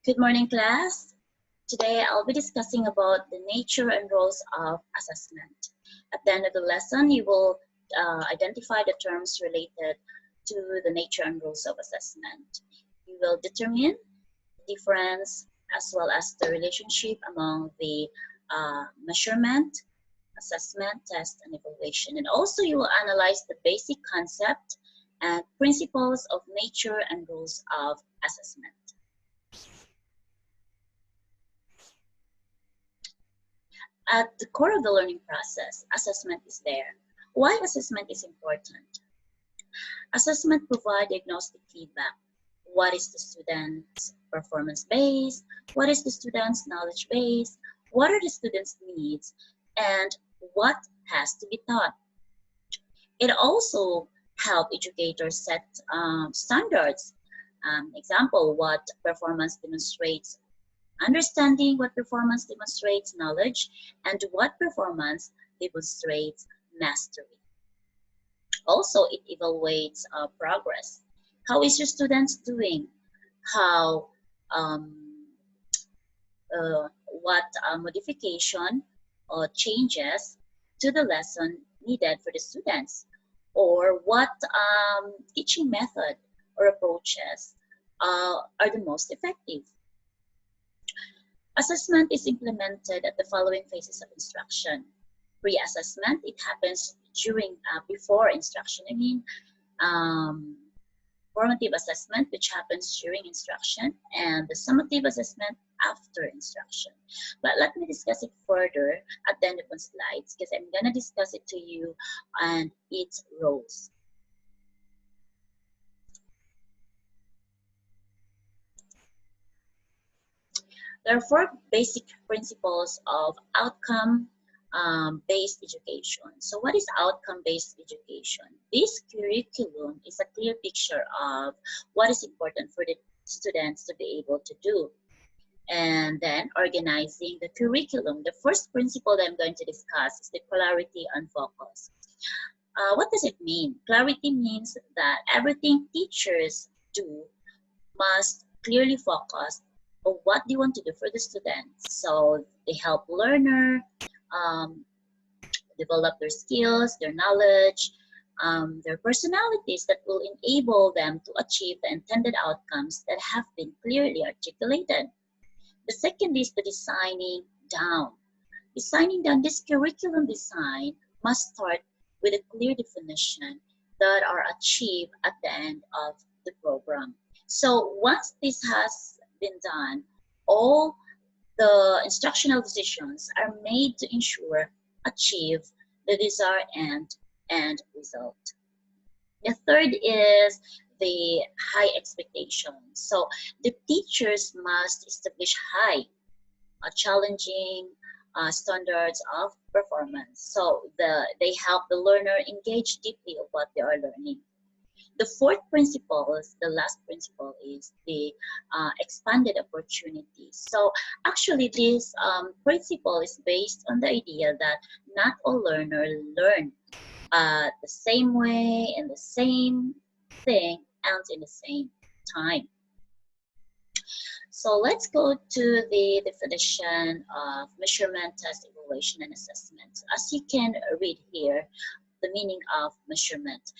Good morning, class. Today I'll be discussing about the nature and roles of assessment. At the end of the lesson, you will identify the terms related to the nature and roles of assessment. You will determine the difference as well as the relationship among the measurement, assessment, test, and evaluation. And also you will analyze the basic concept and principles of nature and rules of assessment. At the core of the learning process, assessment is there. Why assessment is important? Assessment provides diagnostic feedback. What is the student's performance base? What is the student's knowledge base? What are the student's needs? And what has to be taught? It also helps educators set standards. Example, what performance demonstrates understanding, what performance demonstrates knowledge, and what performance demonstrates mastery. Also, it evaluates progress. How is your students doing? How, what modification or changes to the lesson needed for the students, or what teaching method or approaches are the most effective. Assessment is implemented at the following phases of instruction. Pre-assessment, it happens during, before instruction. Formative assessment, which happens during instruction, and the summative assessment after instruction. But let me discuss it further at the end of the slides, because I'm going to discuss it to you and its roles. There are four basic principles of outcome-based education. So what is outcome-based education? This curriculum is a clear picture of what is important for the students to be able to do. And then organizing the curriculum. The first principle that I'm going to discuss is the clarity and focus. What does it mean? Clarity means that everything teachers do must clearly focus on what they want to do for the students. So they help learner develop their skills, their knowledge, their personalities that will enable them to achieve the intended outcomes that have been clearly articulated. The second is the designing down. Designing down, this curriculum design must start with a clear definition that are achieved at the end of the program. So once this has been done, all the instructional decisions are made to ensure achieve the desired end and result. The third is the high expectations. So the teachers must establish high, challenging standards of performance. So they help the learner engage deeply of what they are learning. The fourth principle, the last principle, is the expanded opportunities. So actually this principle is based on the idea that not all learners learn the same way and the same thing and in the same time. So let's go to the definition of measurement, test, evaluation, and assessment. As you can read here, the meaning of measurement.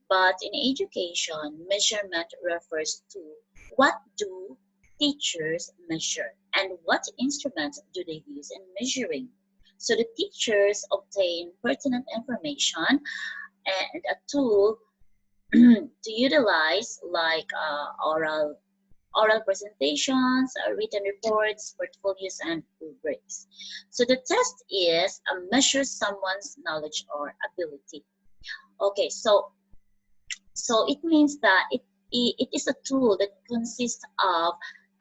But in education, measurement refers to what do teachers measure and what instruments do they use in measuring. So the teachers obtain pertinent information and a tool to utilize, like oral presentations, written reports, portfolios, and rubrics. So the test is measures someone's knowledge or ability. Okay, so it means that it is a tool that consists of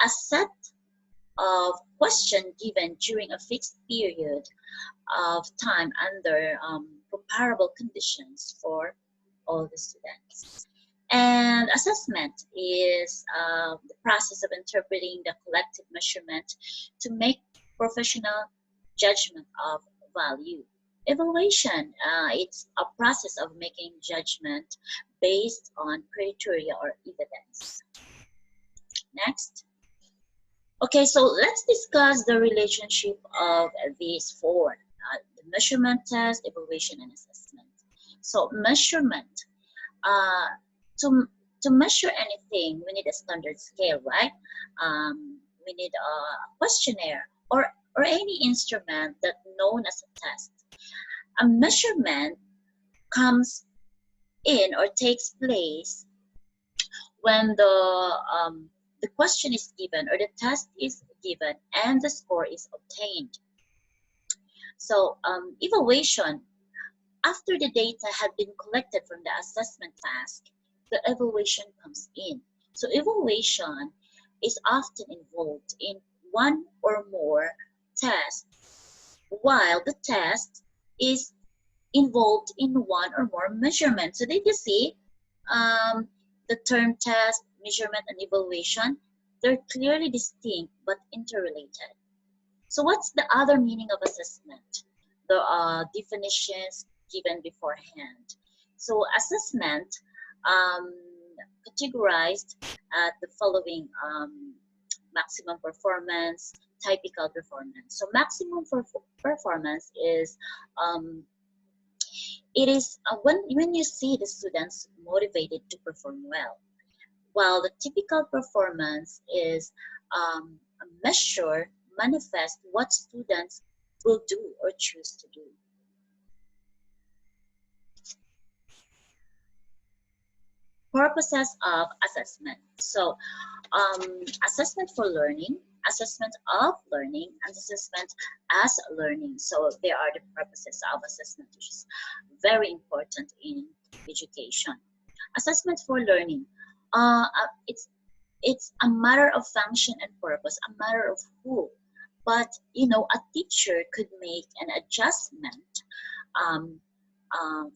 a set of questions given during a fixed period of time under comparable conditions for all the students. And assessment is the process of interpreting the collective measurement to make professional judgment of value. Evaluation, it's a process of making judgment based on criteria or evidence. Next. Okay, so let's discuss the relationship of these four, the measurement, test, evaluation, and assessment. So measurement, uh, to, to measure anything, we need a standard scale, right? We need a questionnaire or any instrument that known as a test. A measurement comes in or takes place when the question is given or the test is given and the score is obtained. So evaluation, after the data had been collected from the assessment task, the evaluation comes in. So evaluation is often involved in one or more tests, while the test is involved in one or more measurements. So did you see the term test, measurement, and evaluation? They're clearly distinct but interrelated. So what's the other meaning of assessment? The definitions given beforehand. So assessment um, categorized at the following maximum performance, typical performance. So maximum performance is it is when you see the students motivated to perform well, while the typical performance is a measure manifest what students will do or choose to do. Purposes of assessment. So assessment for learning, assessment of learning, and assessment as learning. So there are the purposes of assessment, which is very important in education. Assessment for learning. It's a matter of function and purpose, a matter of who. But you know, a teacher could make an adjustment um,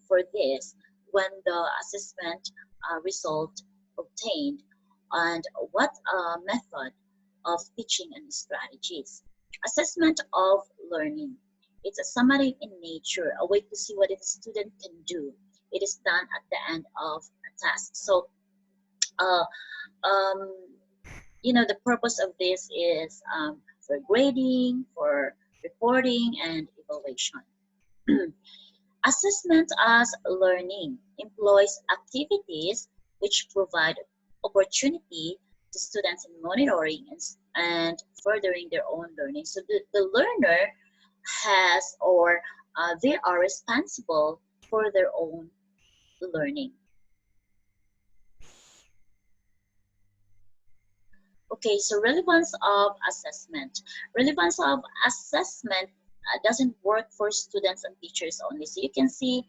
for this when the assessment result obtained and what method of teaching and strategies. Assessment of learning. It's a summary in nature, a way to see what a student can do. It is done at the end of a task. So, uh, um, you know, the purpose of this is for grading, for reporting, and evaluation. Assessment as learning employs activities which provide opportunity to students in monitoring and furthering their own learning. So the learner has or they are responsible for their own learning. Okay, so relevance of assessment. Relevance of assessment doesn't work for students and teachers only. So you can see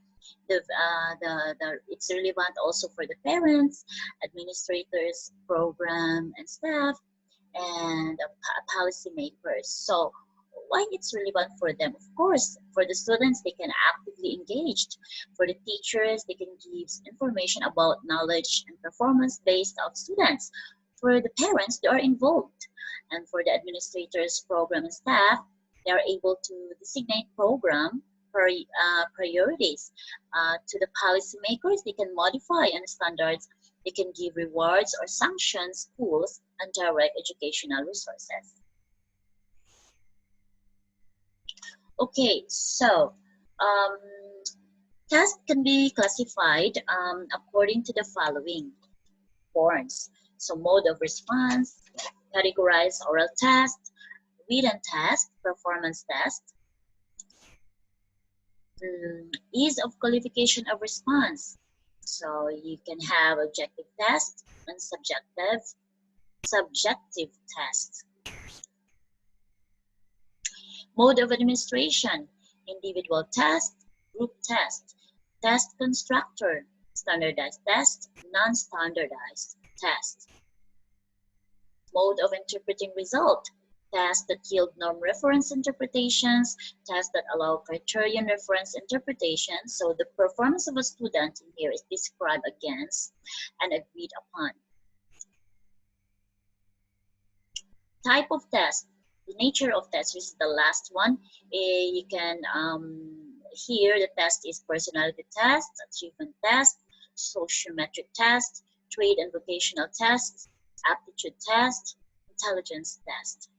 it's relevant also for the parents, administrators, program and staff, and policymakers. So why it's relevant for them? Of course, for the students, they can actively engage. For the teachers, they can give information about knowledge and performance based on students. For the parents, they are involved. And for the administrators, program and staff, they are able to designate program priorities. To the policymakers, they can modify any standards. They can give rewards or sanction schools and direct educational resources. Okay, so um, tasks can be classified according to the following forms. So mode of response, categorize oral test, written test, performance test, ease of qualification of response. So you can have objective test and subjective test. Mode of administration, individual test, group test, test constructor, standardized test, non-standardized test. Mode of interpreting result, tests that yield norm reference interpretations, tests that allow criterion reference interpretation. So the performance of a student in here is described against and agreed upon. Type of test, the nature of test, which is the last one. You can here the test is personality test, achievement test, sociometric test, trade and vocational test, aptitude test, intelligence test.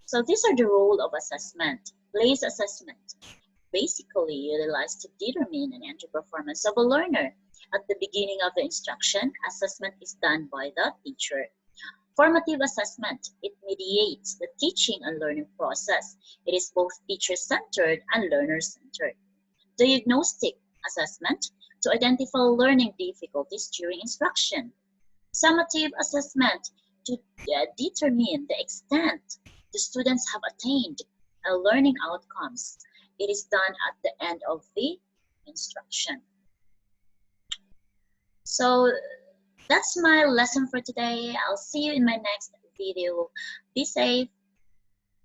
So these are the role of assessment. Place assessment basically utilized to determine and enter performance of a learner. At the beginning of the instruction, assessment is done by the teacher. Formative assessment, it mediates the teaching and learning process. It is both teacher-centered and learner-centered. Diagnostic assessment, to identify learning difficulties during instruction. Summative assessment, to determine the extent the students have attained learning outcomes. It is done at the end of the instruction. So that's my lesson for today. I'll see you in my next video. Be safe.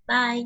Bye.